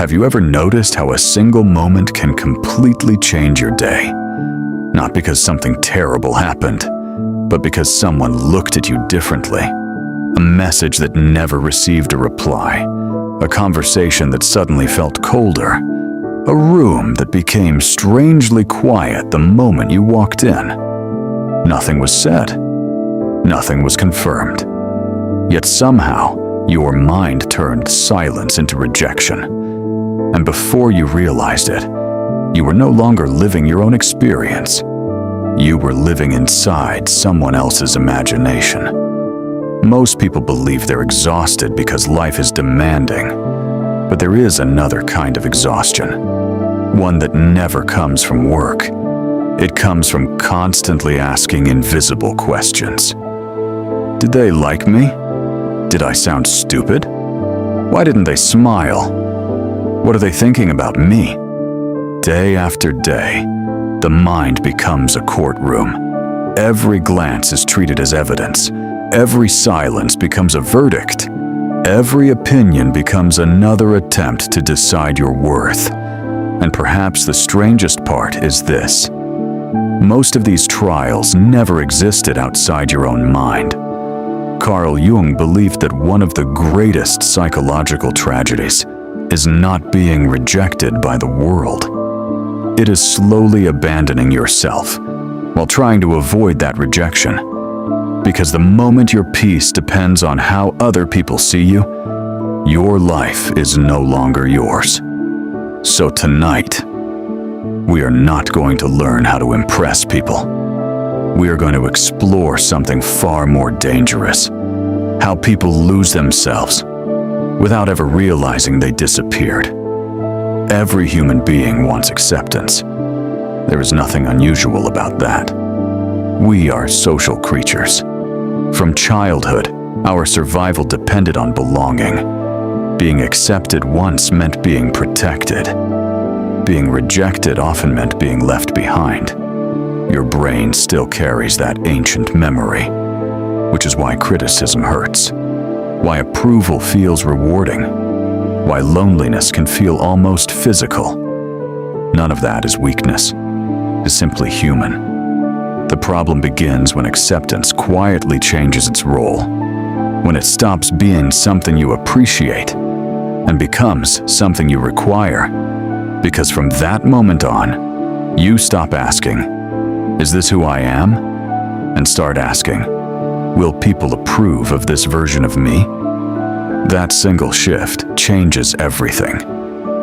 Have you ever noticed how a single moment can completely change your day? Not because something terrible happened, but because someone looked at you differently. A message that never received a reply. A conversation that suddenly felt colder. A room that became strangely quiet the moment you walked in. Nothing was said. Nothing was confirmed. Yet somehow, your mind turned silence into rejection. And before you realized it, you were no longer living your own experience. You were living inside someone else's imagination. Most people believe they're exhausted because life is demanding. But there is another kind of exhaustion. One that never comes from work. It comes from constantly asking invisible questions. Did they like me? Did I sound stupid? Why didn't they smile? What are they thinking about me? Day after day, the mind becomes a courtroom. Every glance is treated as evidence. Every silence becomes a verdict. Every opinion becomes another attempt to decide your worth. And perhaps the strangest part is this. Most of these trials never existed outside your own mind. Carl Jung believed that one of the greatest psychological tragedies is not being rejected by the world. It is slowly abandoning yourself while trying to avoid that rejection. Because the moment your peace depends on how other people see you, your life is no longer yours. So tonight, we are not going to learn how to impress people. We are going to explore something far more dangerous. How people lose themselves without ever realizing they disappeared. Every human being wants acceptance. There is nothing unusual about that. We are social creatures. From childhood, our survival depended on belonging. Being accepted once meant being protected. Being rejected often meant being left behind. Your brain still carries that ancient memory, which is why criticism hurts, why approval feels rewarding, why loneliness can feel almost physical. None of that is weakness. It is simply human. The problem begins when acceptance quietly changes its role, when it stops being something you appreciate and becomes something you require. Because from that moment on, you stop asking, "Is this who I am?" and start asking, "Will people approve of this version of me?" That single shift changes everything.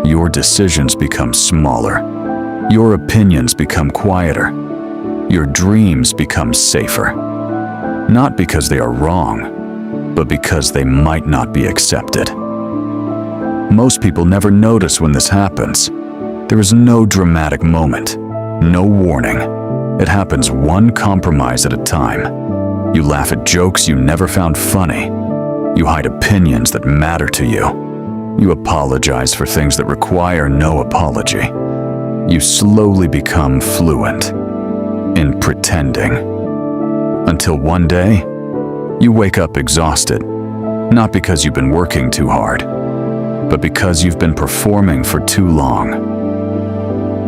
Your decisions become smaller. Your opinions become quieter. Your dreams become safer. Not because they are wrong, but because they might not be accepted. Most people never notice when this happens. There is no dramatic moment, no warning. It happens one compromise at a time. You laugh at jokes you never found funny. You hide opinions that matter to you. You apologize for things that require no apology. You slowly become fluent in pretending. Until one day, you wake up exhausted, not because you've been working too hard, but because you've been performing for too long.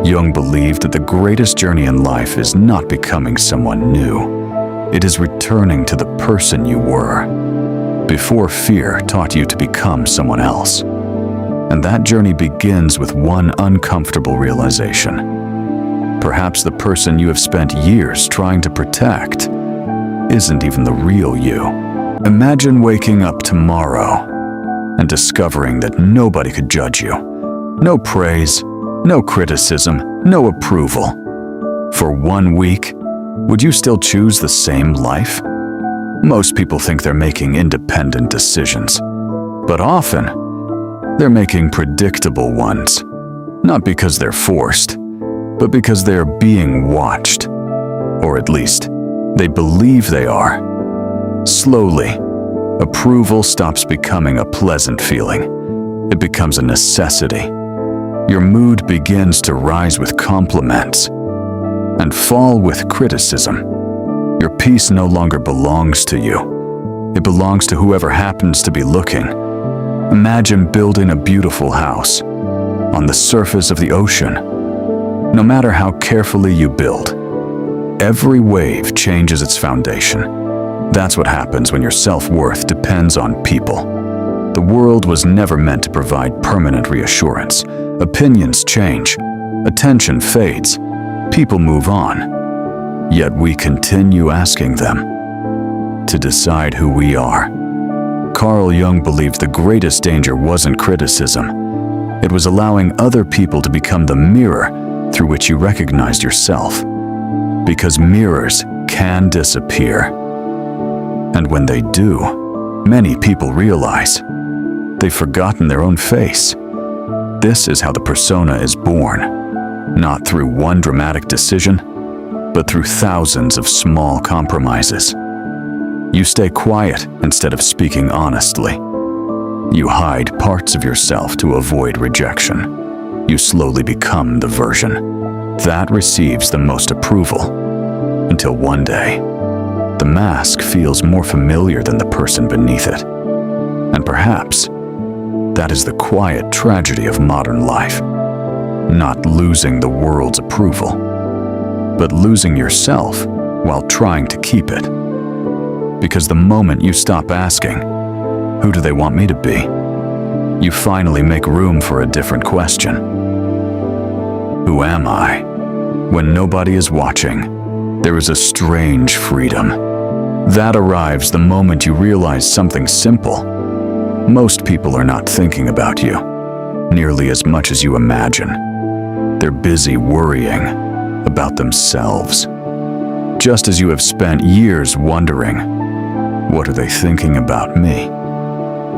Jung believed that the greatest journey in life is not becoming someone new. It is returning to the person you were, before fear taught you to become someone else. And that journey begins with one uncomfortable realization. Perhaps the person you have spent years trying to protect isn't even the real you. Imagine waking up tomorrow and discovering that nobody could judge you. No praise, no criticism, no approval. For 1 week, would you still choose the same life? Most people think they're making independent decisions, but often they're making predictable ones. Not because they're forced, but because they are being watched. Or at least, they believe they are. Slowly, approval stops becoming a pleasant feeling. It becomes a necessity. Your mood begins to rise with compliments and fall with criticism. Your peace no longer belongs to you. It belongs to whoever happens to be looking. Imagine building a beautiful house. on the surface of the ocean. No matter how carefully you build, every wave changes its foundation. That's what happens when your self-worth depends on people. The world was never meant to provide permanent reassurance. Opinions change, attention fades, people move on. Yet we continue asking them to decide who we are. Carl Jung believed the greatest danger wasn't criticism. It was allowing other people to become the mirror through which you recognized yourself. Because mirrors can disappear. And when they do, many people realize they've forgotten their own face. This is how the persona is born, not through one dramatic decision, but through thousands of small compromises. You stay quiet instead of speaking honestly. You hide parts of yourself to avoid rejection. You slowly become the version that receives the most approval, until one day, the mask feels more familiar than the person beneath it. And perhaps that is the quiet tragedy of modern life. Not losing the world's approval, but losing yourself while trying to keep it. Because the moment you stop asking, "Who do they want me to be?" you finally make room for a different question. Who am I? When nobody is watching, there is a strange freedom. That arrives the moment you realize something simple. Most people are not thinking about you nearly as much as you imagine. They're busy worrying about themselves. Just as you have spent years wondering, what are they thinking about me?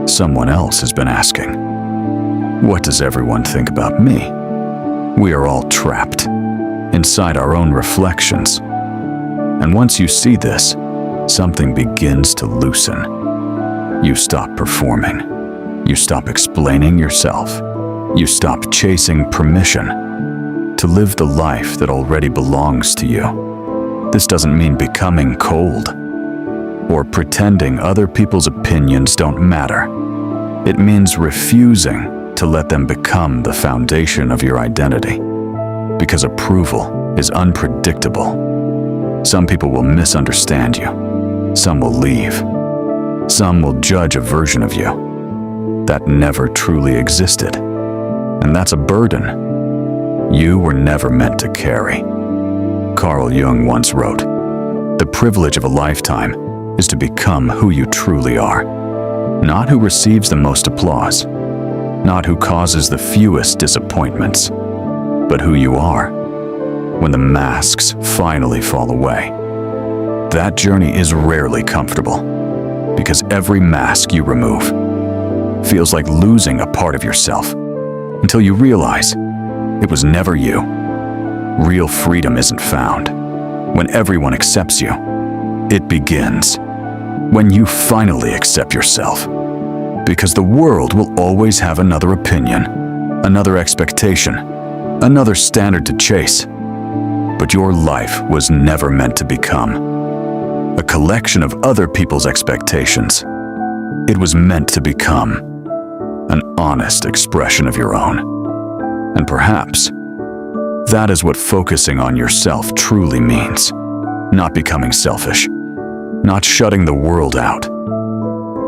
Someone else has been asking, what does everyone think about me? We are all trapped inside our own reflections. And once you see this, something begins to loosen. You stop performing. You stop explaining yourself. You stop chasing permission to live the life that already belongs to you. This doesn't mean becoming cold or pretending other people's opinions don't matter. It means refusing to let them become the foundation of your identity. Because approval is unpredictable. Some people will misunderstand you. Some will leave. Some will judge a version of you that never truly existed. And that's a burden you were never meant to carry. Carl Jung once wrote, "The privilege of a lifetime is to become who you truly are. Not who receives the most applause, not who causes the fewest disappointments, but who you are when the masks finally fall away." That journey is rarely comfortable, because every mask you remove feels like losing a part of yourself until you realize it was never you. Real freedom isn't found when everyone accepts you. It begins when you finally accept yourself. Because the world will always have another opinion, another expectation, another standard to chase. But your life was never meant to become a collection of other people's expectations. It was meant to become an honest expression of your own. And perhaps that is what focusing on yourself truly means. Not becoming selfish, not shutting the world out,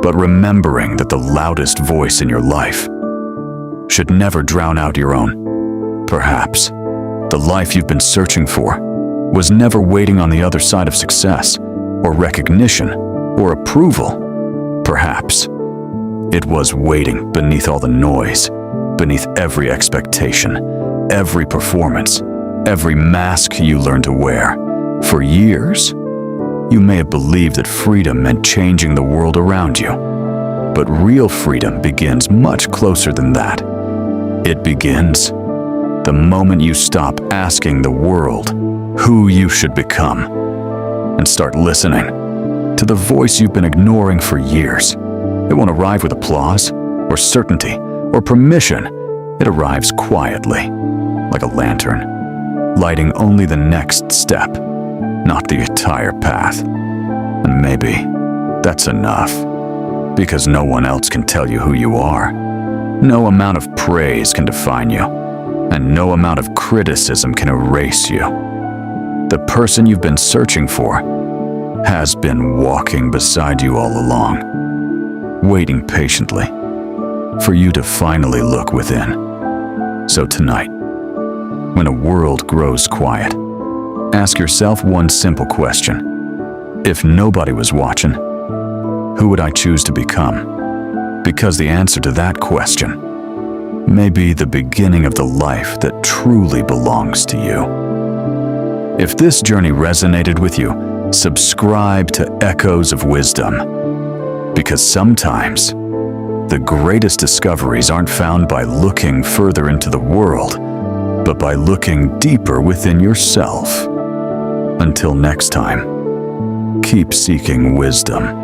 but remembering that the loudest voice in your life should never drown out your own. Perhaps the life you've been searching for was never waiting on the other side of success, or recognition, or approval. Perhaps it was waiting beneath all the noise, beneath every expectation, every performance, every mask you learned to wear. For years, you may have believed that freedom meant changing the world around you. But real freedom begins much closer than that. It begins the moment you stop asking the world who you should become and start listening to the voice you've been ignoring for years. It won't arrive with applause or certainty or permission. It arrives quietly, like a lantern, lighting only the next step, not the entire path. And maybe that's enough, because no one else can tell you who you are. No amount of praise can define you. and no amount of criticism can erase you. The person you've been searching for has been walking beside you all along, waiting patiently for you to finally look within. So tonight, when a world grows quiet, ask yourself one simple question. If nobody was watching, who would I choose to become? Because the answer to that question may be the beginning of the life that truly belongs to you. If this journey resonated with you, subscribe to Echoes of Wisdom, because sometimes the greatest discoveries aren't found by looking further into the world, but by looking deeper within yourself. Until next time, keep seeking wisdom.